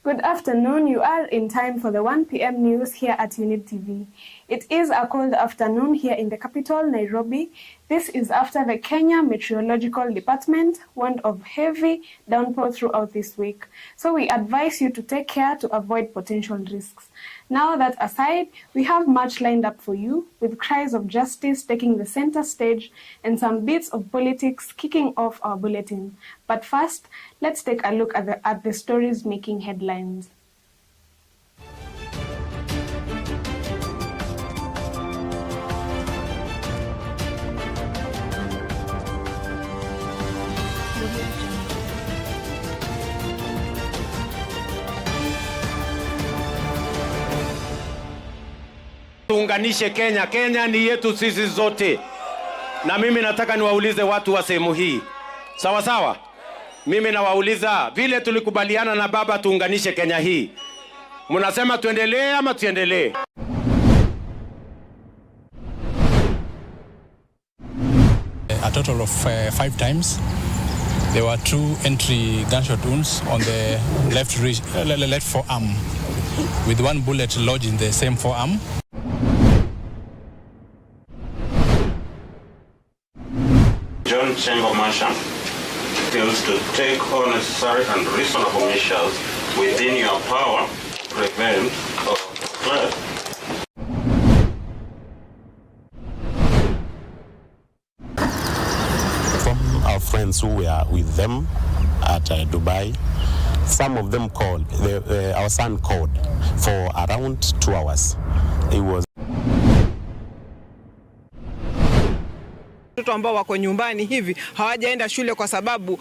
Good afternoon. You are in time for the 1 p.m. news here at Younib TV. It is a cold afternoon here in the capital, Nairobi. This is after the Kenya Meteorological Department warned of heavy downpour throughout this week. So we advise you to take care to avoid potential risks. Now that aside, we have much lined up for you, with cries of justice taking the center stage and some bits of politics kicking off our bulletin. But first, let's take a look at the stories making headlines. Tuunganishe Kenya. Kenya ni yetu sisi zote. Na mimi nataka niwaulize watu wa sehemu hii. Sawa sawa? Mimi nawauliza vile tulikubaliana na baba tuunganishe Kenya hii. Mnasema tuendelee ama tuendelee? A total of 5 times. There were 2 entry gunshot wounds on the left forearm, with 1 bullet lodged in the same forearm. John Chamber Marshal fails to take all necessary and reasonable measures within your power to prevent or threat. From our friends who were with them at Dubai, some of them called, our son called for around 2 hours. It was watoto ambao wako nyumbani hivi hawajaenda shule kwa sababu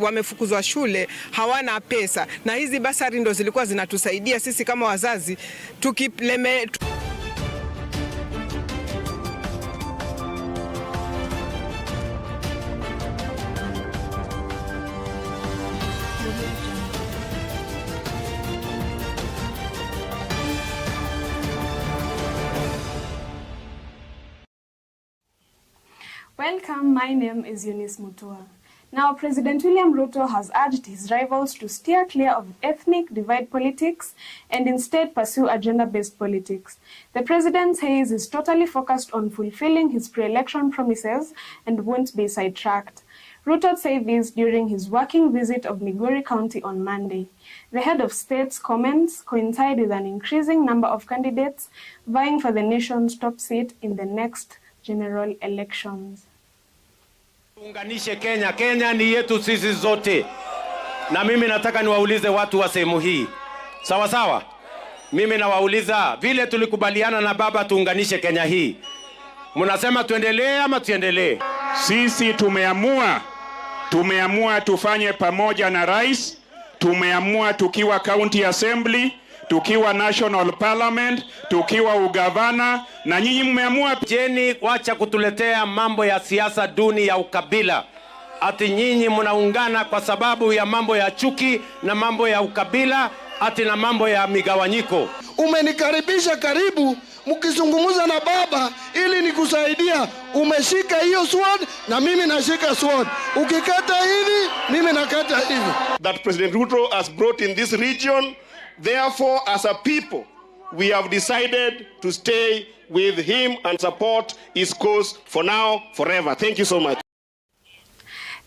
wamefukuzwa shule, hawana pesa, na hizi basari ndo zilikuwa zinatusaidia sisi kama wazazi Welcome, my name is Eunice Mutua. Now, President William Ruto has urged his rivals to steer clear of ethnic divide politics and instead pursue agenda-based politics. The president says he's totally focused on fulfilling his pre-election promises and won't be sidetracked. Ruto said this during his working visit of Migori County on Monday. The head of state's comments coincide with an increasing number of candidates vying for the nation's top seat in the next general elections. Tuunganishe Kenya. Kenya ni yetu sisi zote. Na mimi nataka niwaulize watu wa sehemu hii. Sawa sawa? Mimi nawauliza vile tulikubaliana na baba tuunganishe Kenya hii. Mnasema tuendelee ama tuendelee? Sisi tumeamua tufanye pamoja na rais. Tumeamua tukiwa county assembly, tukiwa national parliament, tukiwa ugavana, na nyinyi mmeamua. Jeni, wacha kutuletea mambo ya siasa duni ya ukabila. Ati nyinyi mnaungana kwa sababu ya mambo ya chuki na mambo ya ukabila, ati na mambo ya migawanyiko. Umenikaribisha karibu mkizungumza na baba ili nikusaidia. Umeshika hiyo sword na mimi nashika sword. Ukikata hivi, mimi nakata hivi. That President Ruto has brought in this region. Therefore, as a people, we have decided to stay with him and support his cause for now, forever. Thank you so much.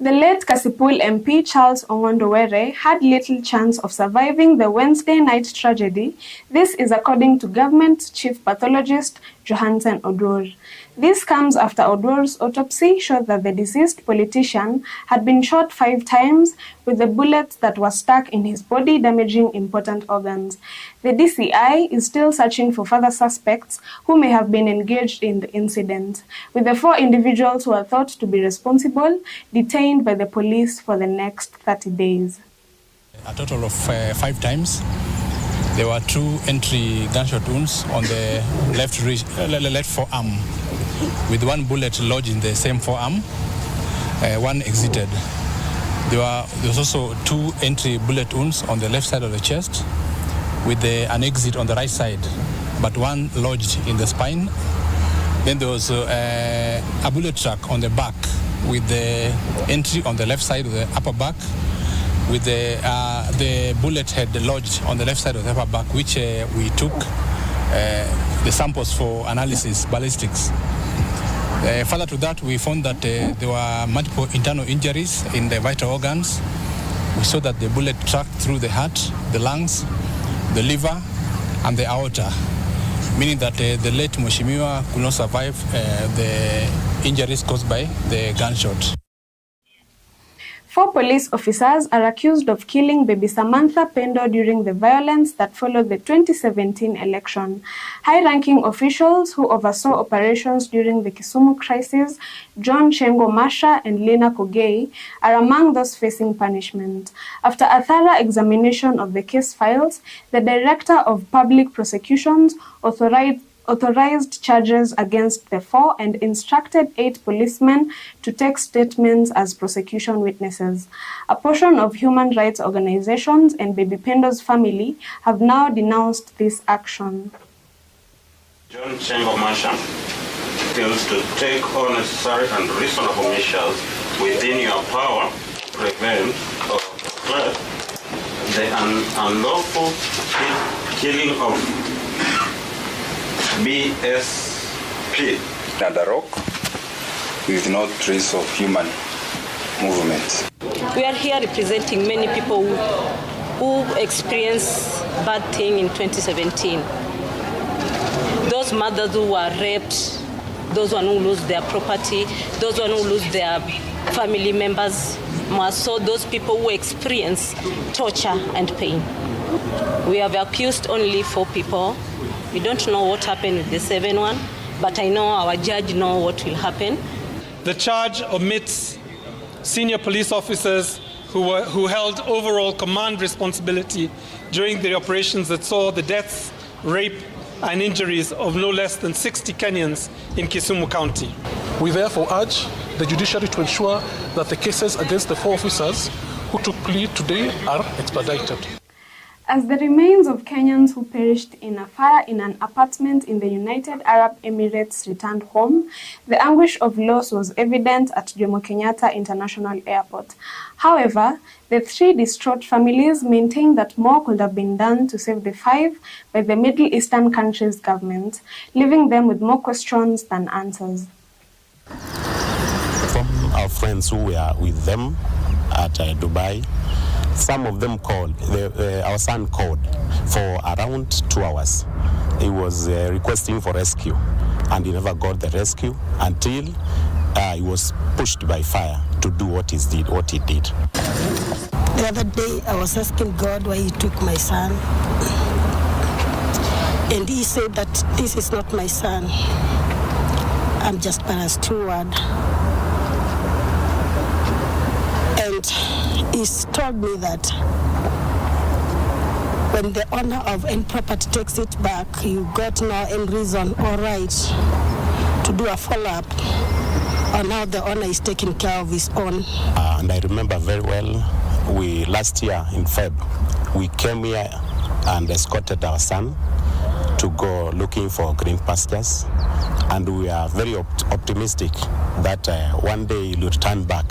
The late Kasipul MP Charles Ongondowere had little chance of surviving the Wednesday night tragedy. This is according to government chief pathologist Johansen Odwor. This comes after Odwor's autopsy showed that the deceased politician had been shot 5 times with the bullets that were stuck in his body, damaging important organs. The DCI is still searching for further suspects who may have been engaged in the incident, with the 4 individuals who are thought to be responsible detained by the police for the next 30 days. A total of 5 times. There were 2 entry gunshot wounds on the left forearm, with 1 bullet lodged in the same forearm. 1 exited. There was also 2 entry bullet wounds on the left side of the chest, with an exit on the right side, but 1 lodged in the spine. Then there was a bullet track on the back, with the entry on the left side of the upper back, with the bullet head lodged on the left side of the upper back, which we took the samples for analysis, ballistics. Further to that, we found that there were multiple internal injuries in the vital organs. We saw that the bullet tracked through the heart, the lungs, the liver, and the aorta, meaning that the late Mheshimiwa could not survive the injuries caused by the gunshot. 4 police officers are accused of killing baby Samantha Pendo during the violence that followed the 2017 election. High-ranking officials who oversaw operations during the Kisumu crisis, John Chengo Masha and Lina Kogei, are among those facing punishment. After a thorough examination of the case files, the Director of Public Prosecutions authorized charges against the 4 and instructed 8 policemen to take statements as prosecution witnesses. A portion of human rights organizations and baby Pendo's family have now denounced this action. John Chengo Masha fails to take all necessary and reasonable measures within your power to prevent or threat the unlawful killing of BSP. Under rock with no trace of human movement. We are here representing many people who experienced bad thing in 2017. Those mothers who were raped, those who lose their property, those who lose their family members, more so those people who experience torture and pain. We have accused only 4 people. We don't know what happened with the 7th one, but I know our judge knows what will happen. The charge omits senior police officers who held overall command responsibility during the operations that saw the deaths, rape, and injuries of no less than 60 Kenyans in Kisumu County. We therefore urge the judiciary to ensure that the cases against the 4 officers who took plea today are expedited. As the remains of Kenyans who perished in a fire in an apartment in the United Arab Emirates returned home, the anguish of loss was evident at Jomo Kenyatta International Airport. However, the 3 distraught families maintain that more could have been done to save the 5 by the Middle Eastern countries' government, leaving them with more questions than answers. From our friends who were with them at Dubai, some of them called, our son called for around 2 hours. He was requesting for rescue, and he never got the rescue until he was pushed by fire to do what he did. The other day I was asking God why he took my son, and he said that this is not my son. I'm just parents steward. And he's told me that when the owner of any property takes it back, you got no any reason or right to do a follow-up on how the owner is taking care of his own. And I remember very well, last year in Feb, we came here and escorted our son to go looking for green pastures. And we are very optimistic that one day he will return back,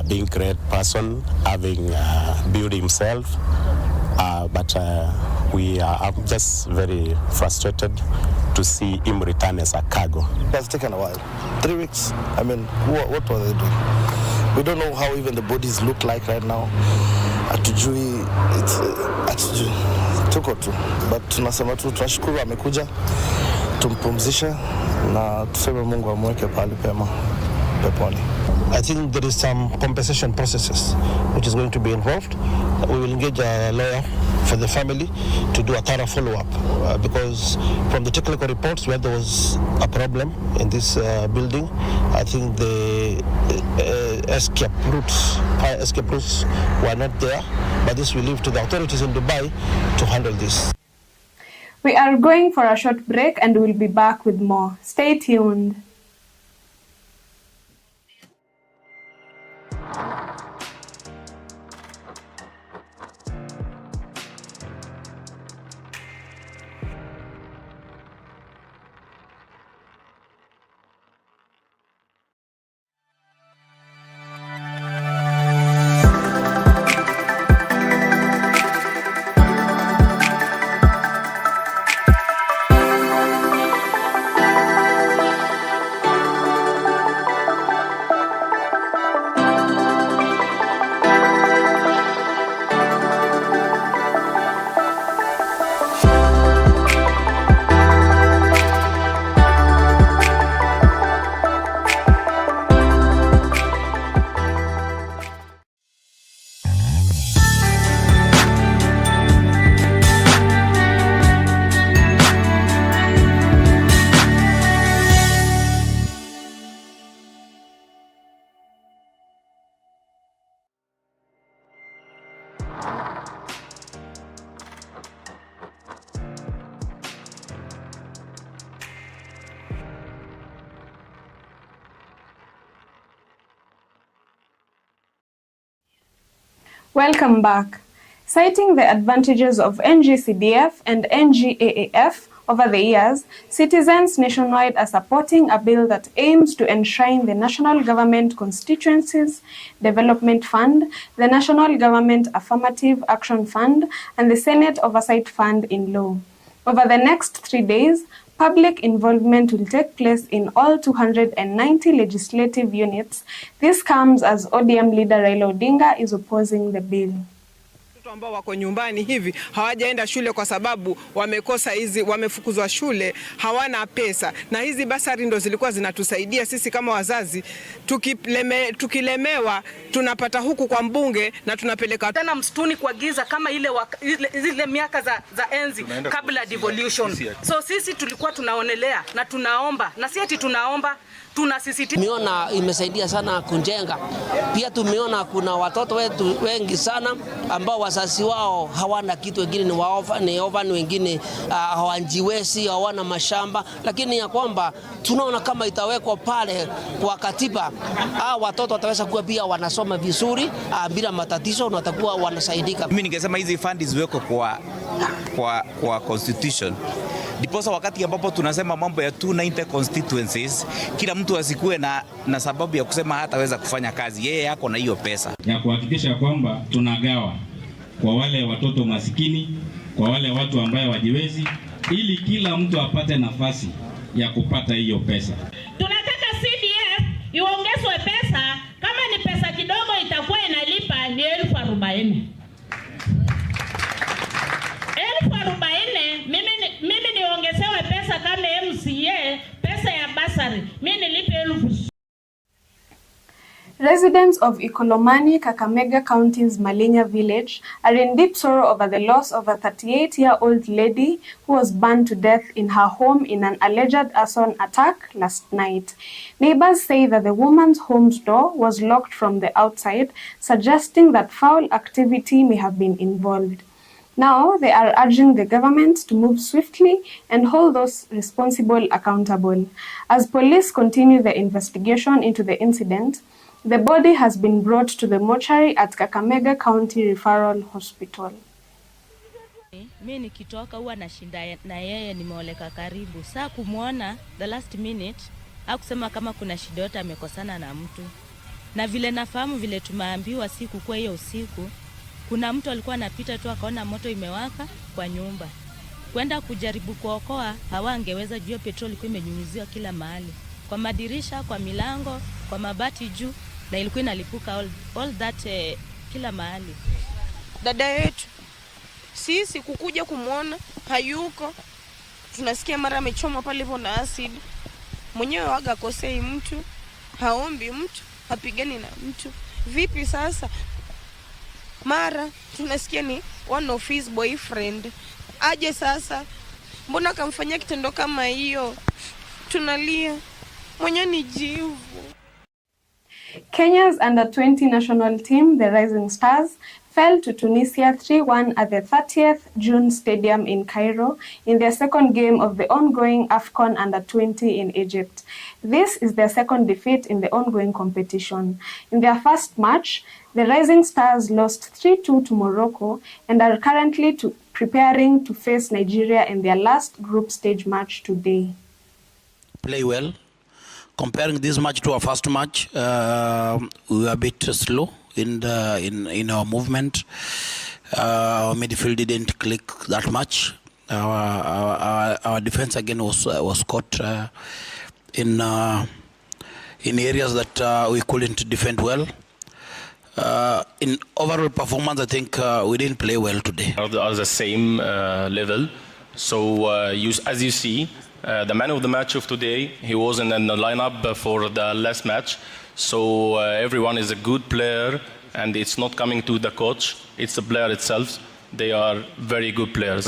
being a great person, having built himself. But we are just very frustrated to see him return as a cargo. It has taken a while. 3 weeks. I mean, what were they doing? We don't know how even the bodies look like right now. Hatujui, hatujui. Tuko tu. But tunasema tu tunashukuru amekuja, tumpumzishe na tuseme Mungu amweke pahali pema peponi. I think there is some compensation processes which is going to be involved. We will engage a lawyer for the family to do a thorough follow-up because from the technical reports where there was a problem in this building, I think the fire escape routes were not there, but this will leave to the authorities in Dubai to handle this. We are going for a short break and we'll be back with more. Stay tuned. Welcome back. Citing the advantages of NGCDF and NGAAF over the years, citizens nationwide are supporting a bill that aims to enshrine the National Government Constituencies Development Fund, the National Government Affirmative Action Fund, and the Senate Oversight Fund in law. Over the next 3 days, public involvement will take place in all 290 legislative units. This comes as ODM leader Raila Odinga is opposing the bill. Ambao wako nyumbani hivi hawajaenda shule kwa sababu wamefukuzwa shule, hawana pesa, na hizi basari ndo zilikuwa zinatusaidia sisi kama wazazi. Tukilemewa tunapata huku kwa mbunge na tunapeleka tena msituni kwa giza kama zile miaka za enzi kabla devolution. So sisi tulikuwa tunaonelea na tunaomba, na si ati tunaomba, tunasisitiza. Tumeona imesaidia sana kujenga. Pia tumeona kuna watoto wetu wengi sana ambao wazazi wao hawana kitu, wengine ni orphan, wengine hawajiwezi, hawana mashamba, lakini ya kwamba tunaona kama itawekwa pale kwa katiba, watoto wataweza kuwa pia wanasoma vizuri bila matatizo na watakuwa wanasaidika. Mimi ningesema hizi fund ziwekwe kwa constitution. Diposa wakati ambapo tunasema mambo ya 290 constituencies, kila mtu asikuwe na sababu ya kusema hataweza kufanya kazi, yeye yako na hiyo pesa. Ya kuhakikisha kwamba tunagawa kwa wale watoto masikini, kwa wale watu ambao wajiwezi, ili kila mtu apate nafasi ya kupata hiyo pesa. Tunataka CDF iongezwe pesa, kama ni pesa kidogo itakuwa inalipa ni 40,000. 40,000 mimi niongezewe pesa kama MCA, pesa ya basari, mimi nilipe 1,000. Residents of Ikolomani, Kakamega County's Malinya village are in deep sorrow over the loss of a 38-year-old lady who was burned to death in her home in an alleged arson attack last night. Neighbors say that the woman's home's door was locked from the outside, suggesting that foul activity may have been involved. Now, they are urging the government to move swiftly and hold those responsible accountable. As police continue the investigation into the incident, the body has been brought to the mortuary at Kakamega County Referral Hospital. Mimi nikitoka huwa nashinda na yeye, nimeoleka karibu. Saa kumuona the last minute, hakusema kama kuna shida yote amekosana na mtu. Na vile nafahamu vile tumeambiwa siku kwa hiyo usiku, kuna mtu alikuwa anapita tu akaona moto imewaka kwa nyumba. Kwenda kujaribu kuokoa, hawangeweza juu petroli ilikuwa imenyunyiziwa kila mahali. Kwa madirisha, kwa milango, kwa mabati juu, na ilikuwa inalipuka all that kila mahali. Dada yetu sisi kukuja kumuona hayuko. Tunasikia mara amechoma pale hivyo na acid. Mwenyewe waga kosei mtu, haombi mtu, hapigani na mtu. Vipi sasa? Mara tunasikia ni one of his boyfriend. Aje sasa? Mbona kamfanyia kitendo kama hiyo? Tunalia. Mwenye ni jivu. Kenya's under-20 national team, the Rising Stars, fell to Tunisia 3-1 at the 30th June Stadium in Cairo in their second game of the ongoing AFCON under-20 in Egypt. This is their second defeat in the ongoing competition. In their first match, the Rising Stars lost 3-2 to Morocco and are currently preparing to face Nigeria in their last group stage match today. Play well. Comparing this match to our first match, we were a bit slow in our movement. Our midfield didn't click that much. Our defense again was caught in areas that we couldn't defend well. In overall performance, I think we didn't play well today. Are the same level. So as you see, the man of the match of today, he wasn't in the lineup for the last match. So everyone is a good player, and it's not coming to the coach, it's the player itself. They are very good players.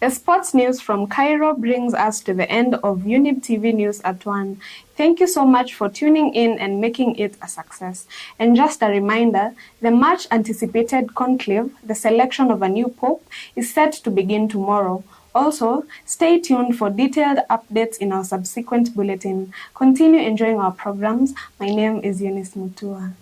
The sports news from Cairo brings us to the end of Younib TV News at 1. Thank you so much for tuning in and making it a success. And just a reminder, the much anticipated conclave, the selection of a new pope, is set to begin tomorrow. Also, stay tuned for detailed updates in our subsequent bulletin. Continue enjoying our programs. My name is Eunice Mutua.